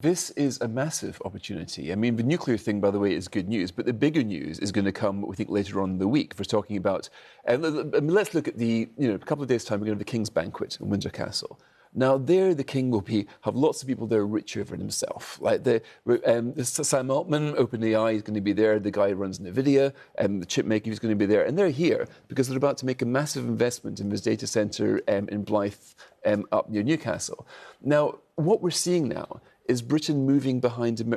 This is a massive opportunity. I mean, the nuclear thing, by the way, is good news, but the bigger news is going to come, we think, later on in the week. We're talking about, let's look at a couple of days' time, we're going to have the King's Banquet in Windsor Castle. Now, there, the king will have lots of people there richer than himself. Like Sam Altman, OpenAI, is going to be there. The guy who runs NVIDIA, the chip maker, is going to be there. And they're here because they're about to make a massive investment in this data centre in Blyth, up near Newcastle. Now, what we're seeing now is Britain moving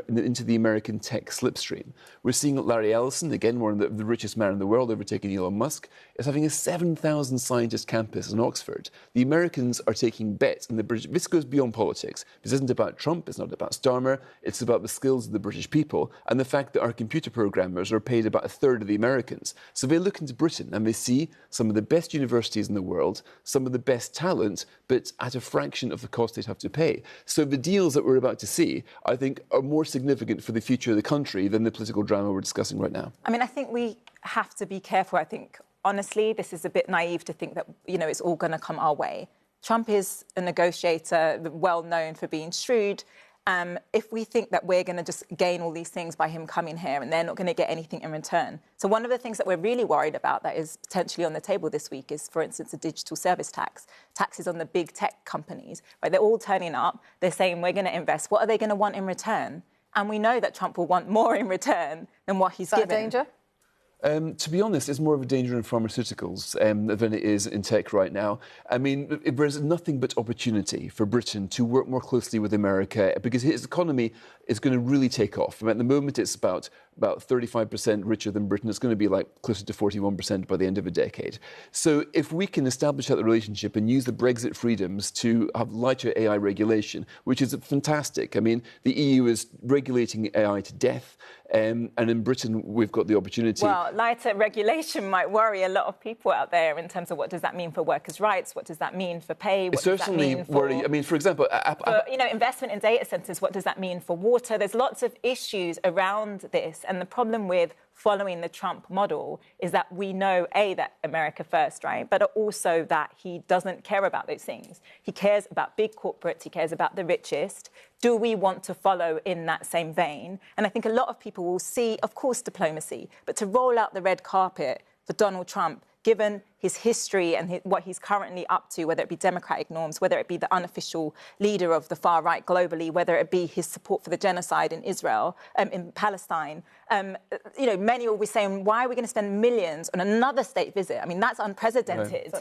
into the American tech slipstream. We're seeing Larry Ellison, again, one of the richest man in the world, overtaking Elon Musk, is having a 7,000 scientist campus in Oxford. The Americans are taking bets, and the British. This goes beyond politics. This isn't about Trump, it's not about Starmer, it's about the skills of the British people and the fact that our computer programmers are paid about a third of the Americans. So they look into Britain and they see some of the best universities in the world, some of the best talent, but at a fraction of the cost they'd have to pay. So the deals that we're about to see, I think, are more significant for the future of the country than the political drama we're discussing right now. I mean, I think we have to be careful. I think, honestly, this is a bit naive to think that, it's all going to come our way. Trump is a negotiator, well known for being shrewd. If we think that we're going to just gain all these things by him coming here and they're not going to get anything in return. So one of the things that we're really worried about that is potentially on the table this week is, for instance, a digital service tax, taxes on the big tech companies, where they're all turning up, they're saying we're going to invest. What are they going to want in return? And we know that Trump will want more in return than what he's given. Is that a danger? To be honest, it's more of a danger in pharmaceuticals than it is in tech right now. I mean, there's nothing but opportunity for Britain to work more closely with America because his economy is going to really take off. At the moment, it's about 35% richer than Britain. It's going to be like closer to 41% by the end of a decade. So if we can establish that relationship and use the Brexit freedoms to have lighter AI regulation, which is fantastic. I mean, the EU is regulating AI to death. And in Britain, we've got the opportunity. Well, lighter regulation might worry a lot of people out there in terms of what does that mean for workers' rights? What does that mean for pay? What does that mean for, I mean, for example... investment in data centres, what does that mean for water? There's lots of issues around this. And the problem with following the Trump model is that we know, A, that America first, right? But also that he doesn't care about those things. He cares about big corporates. He cares about the richest. Do we want to follow in that same vein? And I think a lot of people will see, of course, diplomacy, but to roll out the red carpet for Donald Trump, given his history and what he's currently up to, whether it be democratic norms, whether it be the unofficial leader of the far right globally, whether it be his support for the genocide in Israel, in Palestine. Many will be saying, why are we going to spend millions on another state visit? I mean, that's unprecedented.